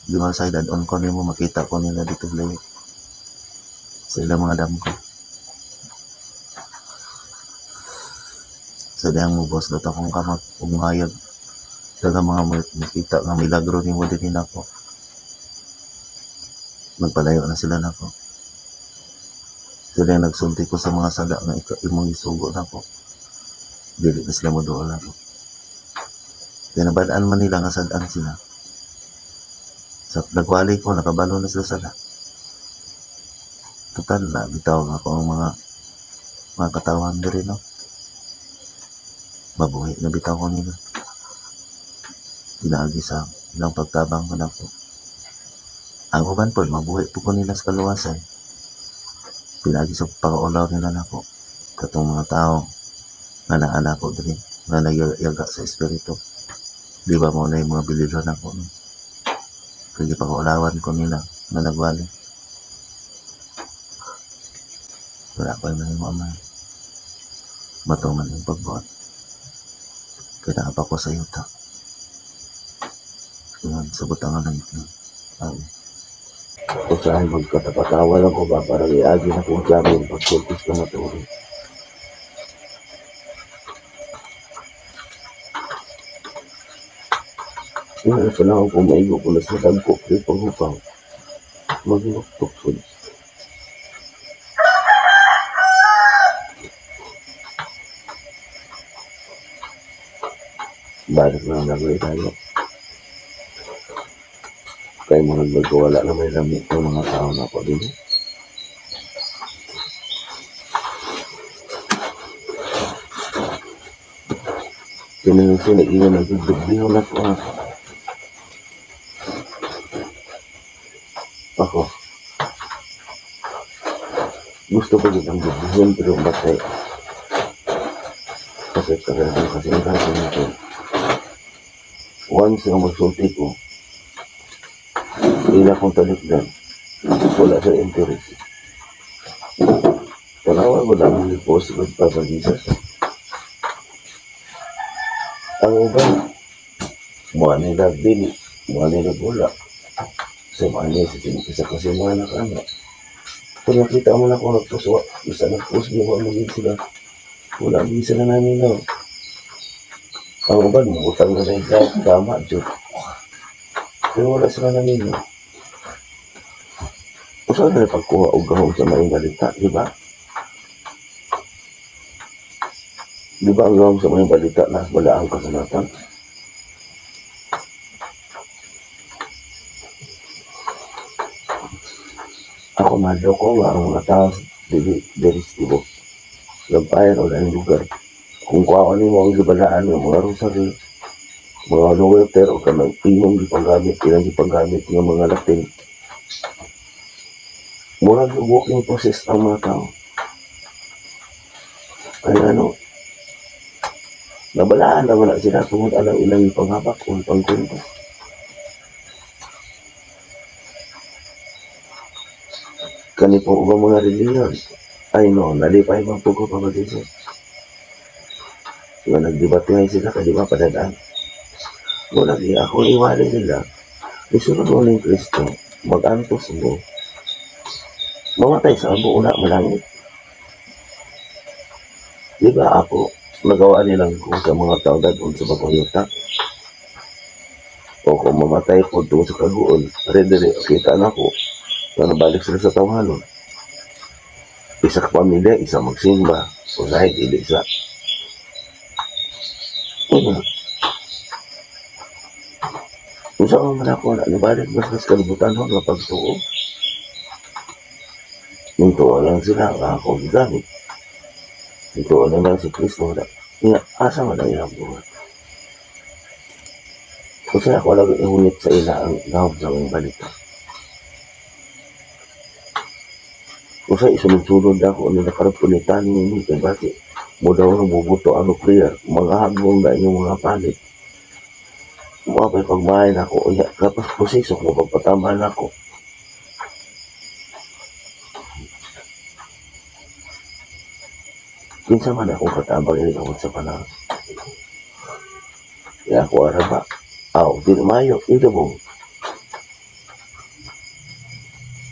Di ba sa idad-on ko nimo makita ko nila dito layo. Sa ilang mga dam ko. Sadyang mo boss dito akong kamot umahayag daga mga makita nga milagro ni mo din ako. Nagpalayo na sila nako. Sila nagsulti ko sa mga sada nga imong isugo nako. Dili na sila mo doon ako. Pinabadaan man nila nga sadaan sila. Sa nagwali ko, nakabalo na sila sada. Total na bitaw nga ako ang mga katawan din no. Mabuhi na bitaw ko nila. Pinagi sa ilang pagtabang ko na po. Ang uban po, mabuhi po ko nila sa kaluwasan. Pinagi sa pag-ulaw nila na po. Katong mga tao na naana ko din, na nagyaga sa espiritu. Di ba mo na yung mga bililo na po. Kaya pag-ulawan ko nila na nagwali. Wala ko yung mga amay. Matuman yung pagbuhat. Kaya pa ko sa yuta. Yan, sabot ang alam ito. Kung saan magkatapatawa lang ko ba para iagi na kung sabi yung pagsultis ka matulog. Yan, sa na ako maigo ko na sa dagko kay paghupaw. Magluktok po. Balik na nagawin tayo. Kaya mo nagwala na may lamit ng mga tao na po din. Pinag-sinig yun, nagdugbiho na po ako. Gusto ko din ang dugbihin, pero bakit? Kasi talagang kasi ang kasi nito. Once na magsulti ko, ila kong talikdan, wala sa interest. Tanawa ko lang yung post ko pa sa Jesus. Ang uban, mga nila bili, mga nila bula. Sa mga nila sa tinipisa kasi mga anak-anak. Kung nakita mo na kung nagpuswa, isa nagpus, di mo magiging sila. Wala magiging sila namin na. Ang uban, utang na sa tama, Diyos. Pero wala sila namin na. Kung saan na pagkuha o gahong sa maing balita, di ba? Di ba ang gawang sa mga balita na wala ang kasanatan? Ako madlo ko nga ang mga tao diristibo. Lampayan o lang lugar. Kung kuha ni mo ang gibalaan ng mga rosary, mga loweter o kanang imong gipanggamit, ilang gipanggamit ng mga Latin. Murag walking process ang mga tao. Kaya nabalaan na wala sila tungod alang ilang ipanghabak o ipangkwento. Kani po ba mga reliyon? Ay nalipay bang po ko pa mag-isip. So, nagdebate nga sila ka di ba padadaan. Mula kaya ako iwali nila, isunod mo ng Kristo, mag-antos mo, mamatay sa abo una malangit. Di ba ako, nagawa nilang ko sa mga tao dadon sa pagkuyutak? O kung mamatay po doon sa kaguon, redere, kita na ko, na nabalik sila sa tawanon. Isa ka pamilya, isa magsimba, o kahit hindi isa. Kung saan man ako na nabalik mas kalibutan ho na pagtuo. Nung tuwa lang sila, ako gigamit. Nung tuwa lang si Kristo na, asa man ang ilang buhat. Kasi ako lang ihunit sa ila ang gawag sa mga balita. Kasi isunod-sunod ako na nakarapunitan ninyo kay bakit mo daw na bubuto ang nuclear, mga hagmong na inyong mga palit. Mapay pagmahin ako, kapag posisok mo pagpatambahan ako. Kinsa man akong katambang ini ako sa panahon. Kaya ako araba, di mayo, ito mo.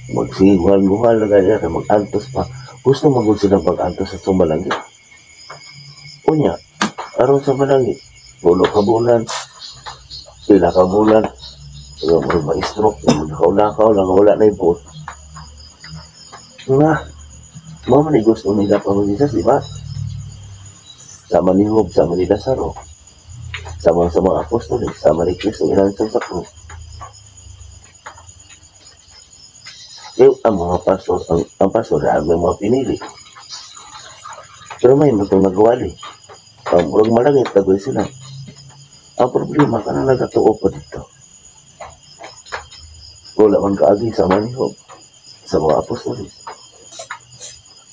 Magsiguhal-guhal na ganyan, mag-antos pa. Gusto magod silang pag-antos sa sumalangit. Unya, aron sa malangit, pulo ka bulan, pila ka bulan, mga ma-stroke, nakaw-lakaw, wala na yung buot. Mama ni gusto nila pa mag-isas, di ba? Sama ni Job, sama ni Lazaro, sama sa mga apostolis, sama ni Kristo, ilang sa krus. Ang mga pastor, ang pastor na may mga pinili. Pero may matong nagwali. Ang urang malangit, tagoy sila. Ang problema, ka na nagatuo pa dito. Wala man kaagi sa manihog sa mga apostolis.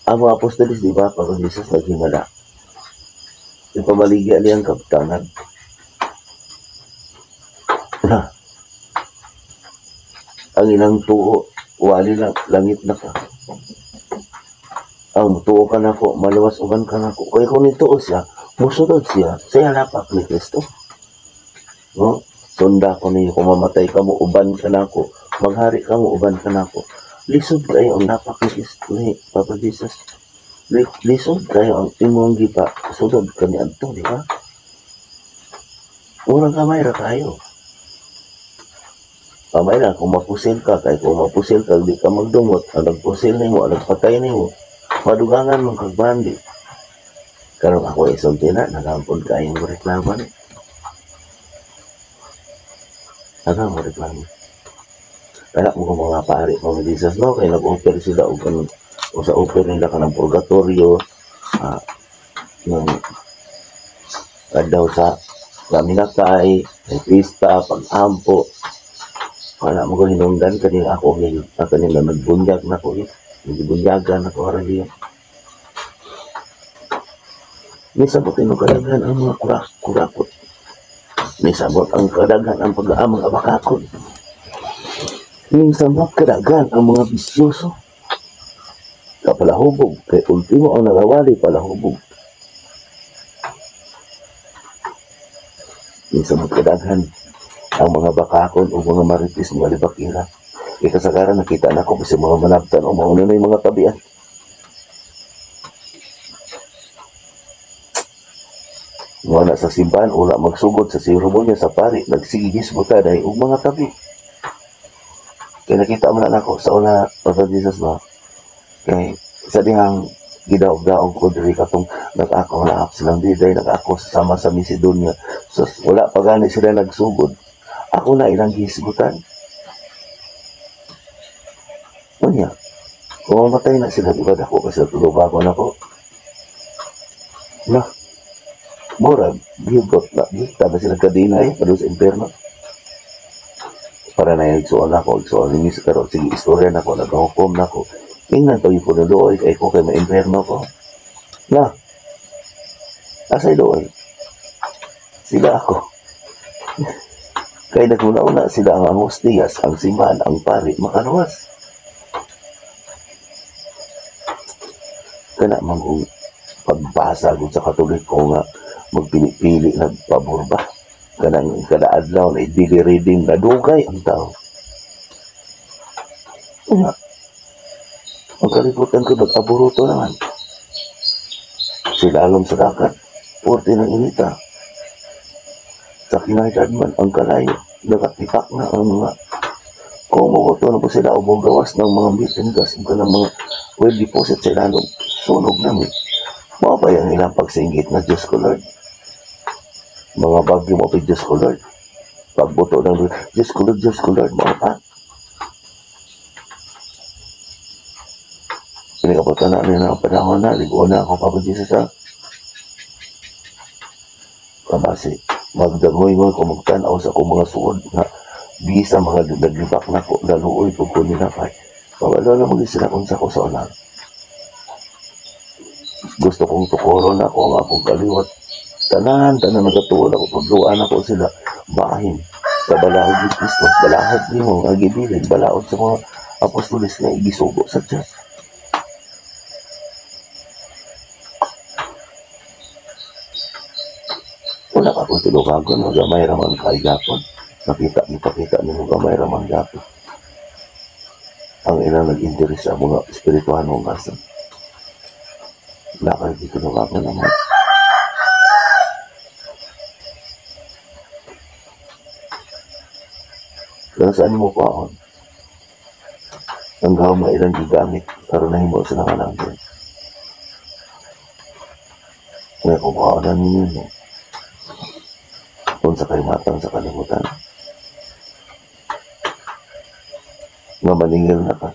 Ang mga apostolis, di ba, pag Jesus naghimala, ipamaligya niyang kapitanan. Ang ilang tuo, wali lang, langit na ka. Ang tuo ka na ko, maluwas-ugan ka na ko. Kaya kung nituo siya, musunod siya, saya lapak ni Kristo. No? Sunda ko niyo, kung mamatay ka mo, uban ka na ko. Maghari ka mo, uban ka na ko. Lisod kayo ang lapak ni Kristo ni Papa Jesus. Lisod kayo ang imong gipa. Sunod ka ni Anto, di ba? Unang kamay ra kayo. Kamay na, kung mapusil ka, kaya kung mapusil ka, di ka magdumot. Ang nagpusil ni mo, ang nagpatay ni mo. Madugangan mong kagbandi. Karong ako isulti na, nagampod kayong reklaman. Ano mo reklamo? Kaya mo kung mga pari, mga Jesus, no? Kaya nag-offer sila o sa offer nila ka ng purgatorio, ng kadaw sa minakay, may pista, pag-ampo. Kaya mo ko hinungdan, kanina nagbunyag na ko yun. Nagbunyagan na ko harang diyan. May sabot yung kadaghan ang mga kurakot. May sabot ang kadaghan ang pag-aamang abakakon. May sabot kadaghan ang mga bisyoso. Kapalahubog, kay ultimo ang nagawali palahubog. May sabot kadaghan ang mga bakakon o mga maritis mga libakira. Kasagaran nakita na ko kasi mga manabtan o mauna na yung mga tabian. Wala sa simbahan, wala magsugod sa seremonya sa pari, nagsigigis mo ta dahil mga tabi. Kaya nakita mo na ako sa una, Papa Jesus ba? Kaya sa dihang gidaog-daog ko diri katong nag-ako na silang diday, nag-ako sama sa Macedonia. So wala pa gani sila nagsugod. Ako na ilang gisgutan. Unya, kung mamatay na sila, diba ako kasi tulubago na ko. Na, mura, gigot na, gita ba sila kadina pado sa imperno. Para na yung igsuon ako, igsuon ninyo sa karoon, sige, istorya na ko, nag-hukom na ko. Tingnan to yung punuloy, kay ko kay ma-imperno ko. Na, asay doon, sila ako. Kaya naguna-una sila ang hostiyas, ang simbahan, ang pari, makaluwas. Kana man kung pagbasa ko sa Katolik ko nga magpili-pili nagpabor ba. Kanang kada adlaw na daily reading na dugay ang tao. Nga, ang kalibutan ko nag-aburuto naman. Sila alam sa dakat, porte ng inita. Sa kinahidad man ang kalayo, nagatipak na ang mga kumukoto na po sila o gawas ng mga meeting gas, ang kanang mga well deposit sa ilalong sunog namin. Mga ba yung ilang pagsinggit na Diyos ko Lord? Mga bagyo mo pa Diyos ko Lord. Pagbuto ng Diyos ko Lord, mga pa. Pinikaputan na rin ang panahon na, ligo na ako Papa Jesus ha. Kamasi, magdagoy-goy kung magtanaw sa akong mga suod na bisa mga naglibak na ko, laluoy kung ko nilakay. Pawala na mag-isip na kung sa ko sa ulang. Gusto kong tukoron ako ang akong kaliwat. Tanan nagatuon ako, pagluan ako sila, bahin. Sa balahod ni Kristo, balahod ni mo, nga gibilin, balahod sa mga apostolis na igisugo sa Diyos. Wala ka kung tulugagon, magamay raman kaigapon. Ipakita ni mo gamay raman gapon. Ang ilang nag-interes sa mga espirituhan ng kasan. Wala ka rin tulugagon naman. Kaya saan mo paon? Ang gawin mo ilang gigamit para nahimo sa nangalangin. Kaya kung paonan ninyo mo, kung sa kalimatang sa kalimutan, nga maningil na ka.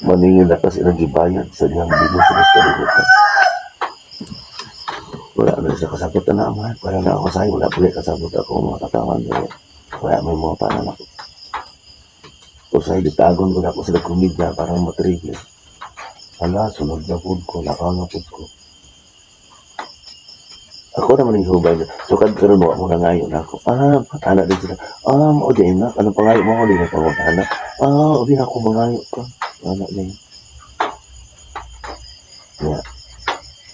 Maningil na ka silang gibayad sa diyang bilo sa kalimutan. Wala na sa kasagutan na man. Wala na ako sa'yo. Wala pala kasabot ako mga katawan. Wala may mga panan ako. O sa'yo, ditagon ko na ako sila kumidya para matrigil. Hala, sunod na food ko. Nakangapod ko. Ako naman yung hubay na. So, kadkaroon mo na ngayon ako. Patana din sila. O dyan na. Anong pangayo mo? Hindi na pangutana. Hindi na ako mangayo ka. Anak na yun. Yeah.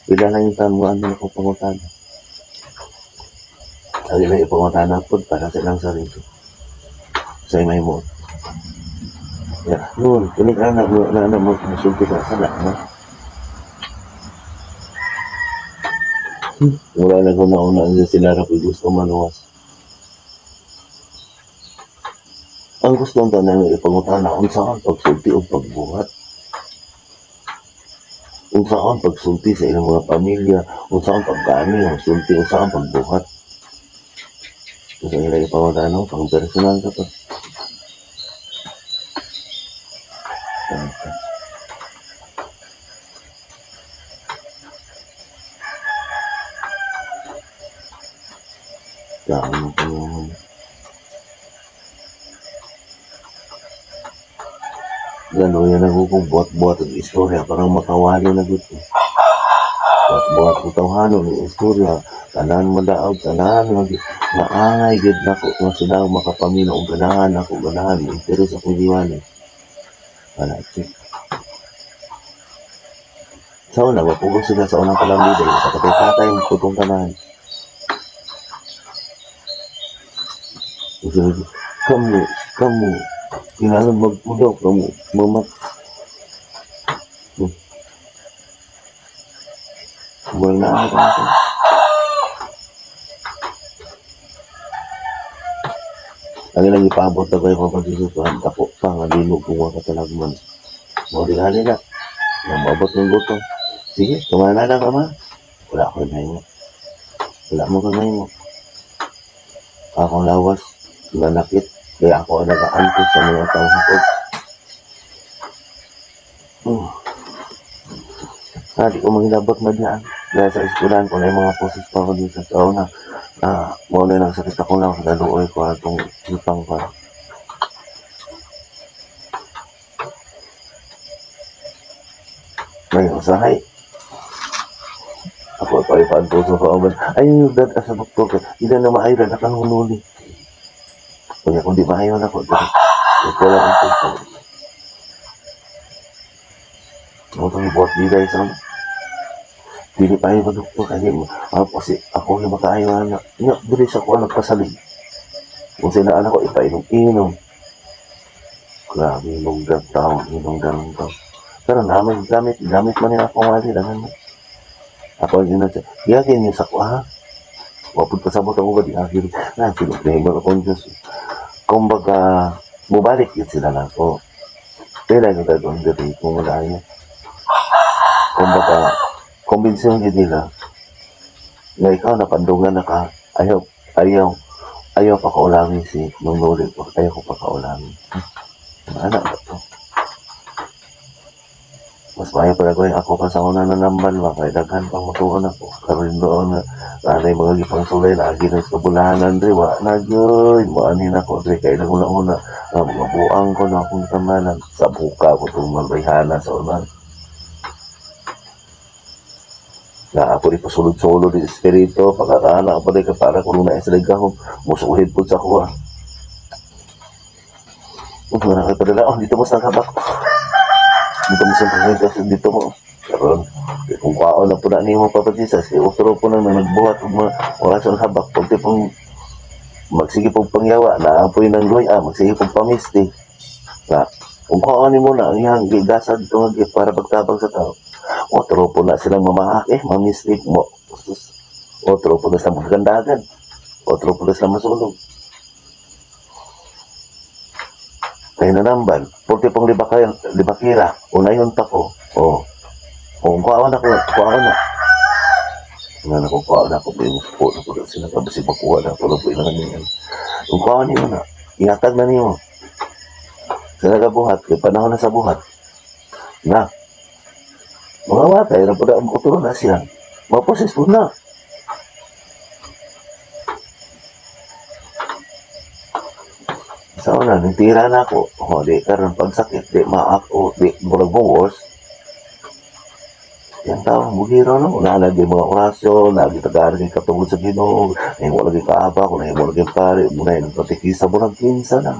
Bila lang yung taon mo, ano na ako pangutana. Sabi lang yung pangutana po para sa ilang sarito. Sa'yo may mo. Yeah. Noon, tunig ka na mo, masulti ka sa na. Wala na ko nauna sila na gusto manuwas. Ang gusto ng tanang ipangutana kung saan pagsulti o pagbuhat. Kung saan pagsulti sa ilang mga pamilya, kung saan pagkani, kung sulti, kung saan pagbuhat. Kung saan ilang ipangutana, pang personal ka pa. Saan po naman. Gano'n yan ako buhat-buhat ang istorya, parang makawali na dito. Buhat-buhat ko tawhanon ng istorya, tanan madaog, tanan maangay, gid na ko, nga sila makapamina, o ganahan ako, ganahan, interes akong diwanin. Chik. Sa una, mapugos sila sa unang kalambiday, katay-katay ang kutong tanan. Kamu, Kailangan magpudaw ka mo. Mamat. Wala na ako. Ang ilang ipabot na kayo kapag-isutuhan. Tako pa nga linog kung waka talaga man. Maulihan nila. Mabot ng guto. Sige, kumana na ka ma. Wala ko na mo. Wala mo ka mo. Akong lawas. Nanakit. Kaya ako ang nag-aantos sa mga taong hapot. Di ko manghilabot na diyan. Dahil sa eskulan ko na yung mga poses pa ko dito sa taon na muna lang sakit ako lang naluoy ko atong lutang ko. Ngayon, usahay. Ako pa ipantuso ko ako. Ay, yung dad sa doktor ko. Hindi na maayon na kang hunuli. Kaya kung di maayon ako, ito lang ang tuso. Mutang buhat di dahil sa dili pa yung doktor kaya kasi ako yung makaayon na bilis ako nagpasalig. Kung sila anak ko ipainom-inom. Grabe, ilonggang taon, ilonggang taon. Pero namin gamit man nila akong wali lang. Ako yung nasa, yakin niyo sa kuha. Wapod pasabot ako ba di akin. Sinuklahiman akong Diyos. Kung baga, mubalik yun sila lang ko. Kaya yung gagawin dito kung wala niya. Kung baga, kumbinsiyon yun nila na ikaw napandungan na ka, ayaw pa kaulamin si Nunuli ko, ayaw ko pa kaulamin. Ano ba ito? Mas maayo pala ko yung ako pa sa una na nambal ba, kaya daghan pang matuon ako. Karoon doon na nanay mga gipang sulay, lagi na sa kabulahanan rin, wala na yun, maanin ako, kaya naguna-una, mga buang ko na akong tamanan, sa buka ko itong magbayhana sa unan. Na ako rin pasulod-sulod ng espiritu, pagkakaana ko pa rin para kung na isa ko, musuhid po sa kuha. Wala kayo padala, dito mo sa kabak. Dito mo sa pagkakasin, dito mo. Karoon, kung kaon na po na niyo mga papatisas, utro po na nagbuhat, wala sa habak, pagti pong magsige pong pangyawa, naapoy ng luy, magsige pong pamisti. Na, kung kaon mo na, ang iyang gigasad para pagtabang sa tao. Otro po na silang mamahaki, mamistik mo. Otro po na silang magandagan. Otro po na silang masulog. Kaya nanamban, porque pong libakira, unayon pa ko. Kung kuhaan ako na. Nga na kung kuhaan ako, po na po na sila, tapos ipakuha na po na po ilangan niya. Kung kuhaan niyo na, ihatag na niyo. Sa nagabuhat, kaya panahon na sa buhat. Na, mga watay na po na ang uturo na siya. Maposes po na. Sa una, nitira na ako. Di karon pagsakit, di maako, di murag-bungos. Yan tao, bugiro na. Una lagi mga orasyon, lagi tagarin yung katungod sa Ginoo, ngayon wala lagi kaaba, kung ngayon wala lagi pare, muna yung patikisa mo ng kinsa na.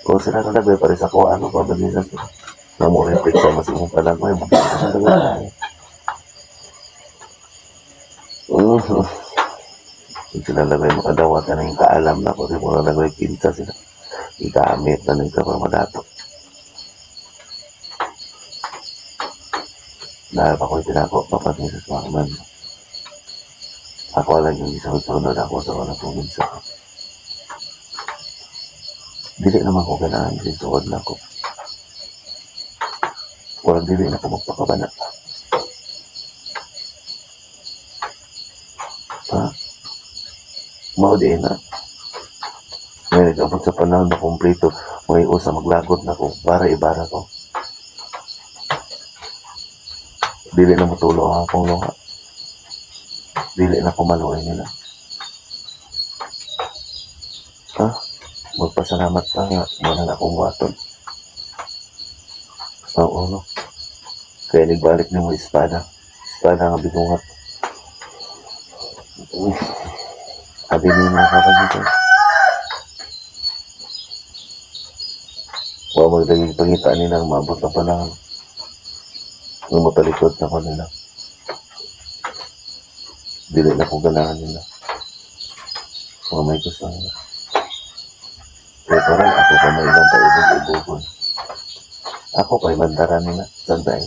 Kung sila na lagay pare sa kuha, ano pa ba nila sila? Na mo reflect sa masimong palagay, magkita sa lagay. Kung sila lagay makadawat na yung kaalam na kung sila lagay kinsa sila. Igamit na nang kapag madato. Dahil pa ko'y tinako, papating sa smakman. Ako lang yung isang-sunod ako sa walang puminsa ko. Dili naman ko kailangan isuod na ko. Walang dili na ko magpakabana. Maudi na. Ngayon, kapag sa panahon na kumplito, may usa maglagot na ko para ibara ko. Dili na matulong ang akong luha. Dili na kumaluin nila. Magpasalamat pa nga, wala na akong waton. Sa ulo. Kaya nagbalik na mo espada. Espada nga bitungat. Abi niyo mga kapagito. Huwag magdaging pangitaan nila ang maabot na panahon. Nung matalikod na ko nila. Dili na kong ganahan nila. Mga may gusto nila. Kaya parang ako pa may ilang paibog-ibogon. Ako kay bandaran nila. Santay.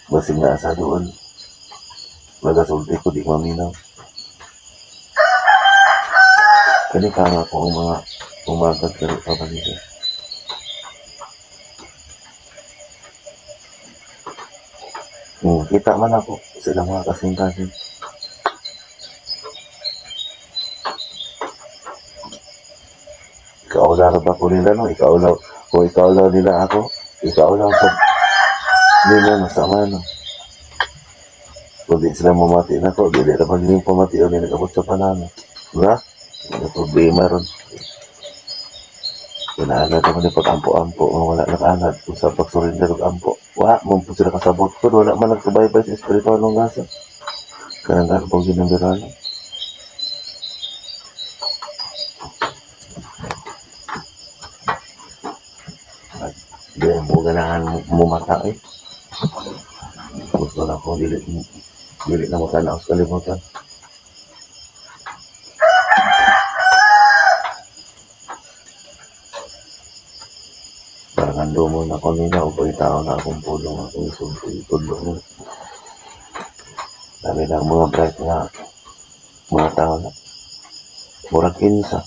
Basing na sa doon. Nagasulti ko di maminaw. Kani kanga ko ang mga umagat kani pabalisa. Kita man ako sila mga kasing-kasing. Ikaulaw ba ko nila no? Kung ikaulaw nila ako, ikaulaw sa nila masama no? Kung di sila mamati na ko, di na pag yung pamati o nilagabot sa panano. Diba? May problema ron. Kinaanad naman yung pag-ampo-ampo, wala nakaanad kung sa pag-surrender ng ampo. Mong po sila kasabot ko, wala man nagsubaybay sa espiritual ng gasa. Kaya pag ginambirano. Di mo ganahan mumata eh. Gusto na ko, dili na matanaw sa kalimutan. Parang mo na ko nila o pagitao na akong pulong akong isudlo mo. Dami lang mga bright na mga tao na. Murag kinsa.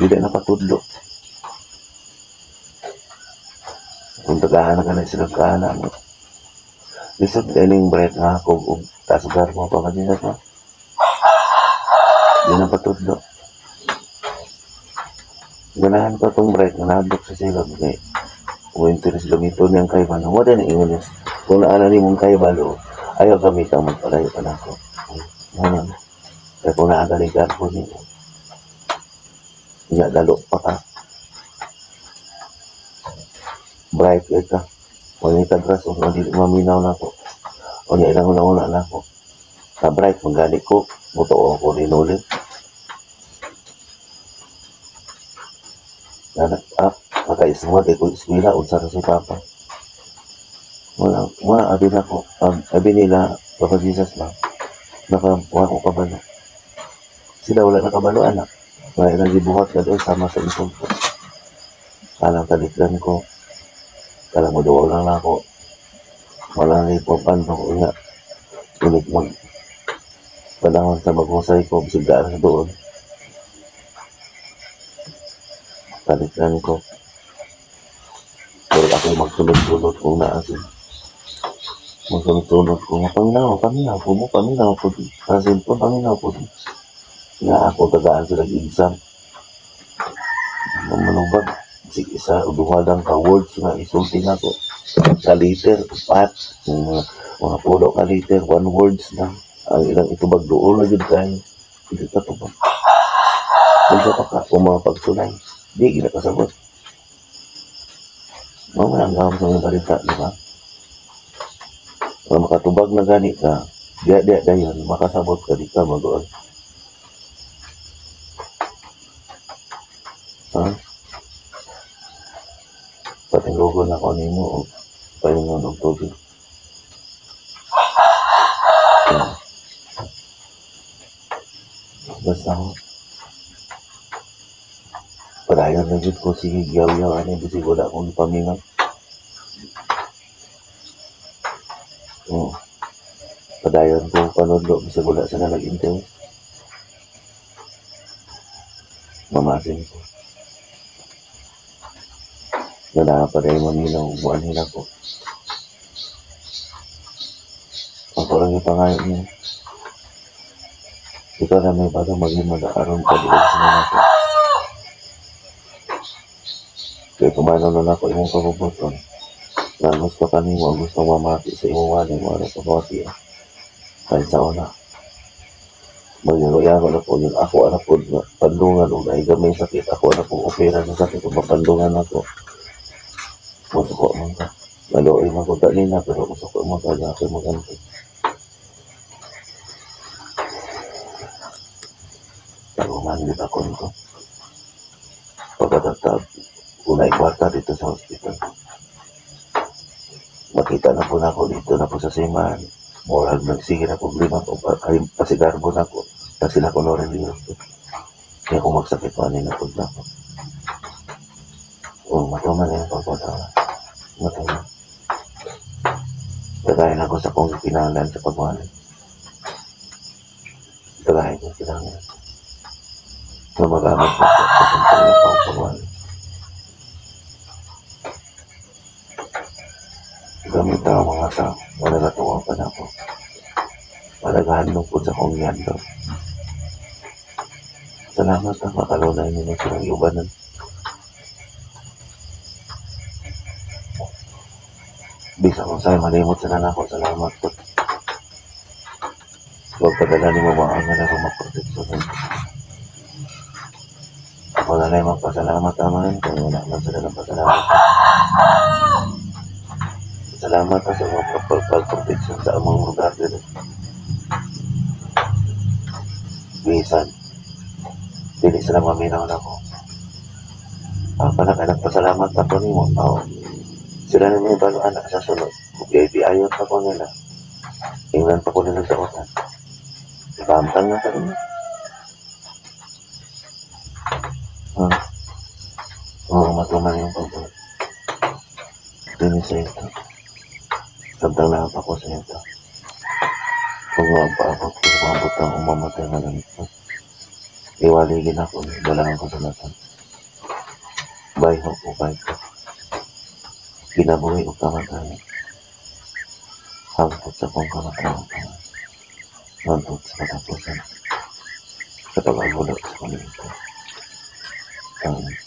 Hindi na patudlo. Kung tagahan ka na sila kahanan mo. Lisod kaning bright na ako o tasgar mo pa kanina sa. Hindi na patudlo. Ganahan pa itong bright na nabok sa silog ni o interes gamito niyang kaibalo. Wala na ingon niya. Kung naanani mong kaibalo, ayaw kami kang magpalayo pa na ako. Ano? Kaya kung naagaligar po niyo, niya dalo pa ka. Bright ka. O niya itagras o hindi maminaw na ako. O niya ilang una na ako. Sa bright, magani ko, buto ako rinuli. Makaismod ko iskwila unsa sa si Papa. Wala abi na ko. Abi nila Papa Jesus lang. Nakakuha ko kabalo. Sila wala nakabalo anak. Kaya nang gibuhat ka doon sama sa isong ko. Kalang talikdan ko. Kalang maduwa lang na ako. Wala na ipopan ko nga. Ulit mag panahon sa maghusay ko. Bisigdaan sa doon. Talikdan ko. Pero ako magsunod-sunod kung naasin. Magsunod-sunod kung paminaw po di. Asin po, paminaw po di. Nga ako tagaan sila gigsam. Manubag, sige isa, dumadang ka words na isulti na ko. Ka liter, pat, mga pulo ka liter, one words na. Ang ilang itubag doon na yun kayo. Hindi ka tubag. Hindi ka pa kung mga pagsulay. Di, gila kasabot. Mga ang sa mga balita, di ba? Kung makatubag na gani ka, diya dayon, makasabot ka, di ka mag-uod. Ha? Patinggugon ako nimo o pahingon ng tubig. Basta ako. Padayon na dito ko, sige, giyaw-yaw, bisig wala akong ipamingaw. Padayon ko, panudlo, bisig wala sa na nag-interest. Mamasin ko. Wala pa rin maminaw, buwan nila ko. Ako lang ipangayon niya. Ikaw na may bago maging mag-aaron ka doon sa mga ko. Kaya kumano na ako imong kabubuton. Na gusto ka nimo, gusto mamati sa imong wali mo, ano pagkawati eh. Kahit sa una. Magyaroya ko na po yun. Ako na po, pandungan o na gamay sakit. Ako na po, opera sa sakit. Kung mapandungan ako. Gusto ko man ka. Maluoy man ko nila, pero gusto ko man ka. Ako maganti. Pero manlit ako nito. Pagkatatag, unay kwarta dito sa hospital. Makita na po na ako dito na po sa Siman. Moral nagsige na problema ko. Pasigarbo na ko. Tapos sila ko rin din ako. Kaya kung magsakit pa nila po na ako. O matuman na yung pagpatawa. Matuman. Tagayin ako sa kong pinangalan sa pagwanan. Tagayin ko pinangalan. Na mag-amat ko sa pagwanan. Gamit ang mga tao, managatuwa pa na ako. Malaghandong po sa kong yando. Salamat na makalunay nyo na silang iubanan. Bisa kong sa'yo malimot sa nanako. Salamat po. Huwag padala ni mamaang na lang magproteksyon. Ako na lang magpasalamat naman. Kaya wala man sila ng pasalamat. Salamat sa mga pagproteksyon sa among lugar din. Bisan, dili sila maminaw na ko. Nagpasalamat ako ni mo. Sila na may baluan na sa sunod. Kung ayot pa ko nila. Ingnan pa ko nila sa utan. Ibamtang na ka rin. Matuman yung pagod. Dini sa ito. Samtang na pa ko sa ito. Kung mapaabot ko, umabot ang umamatay na lang ito. Iwaligin ako, dalangan ko sa matan. Bayho ko, bayho. Ginabuhi ko kamatay. Hangtod sa kong kamatay. Hangtod sa katapusan. Sa pag-agulot sa kanilito. Amen.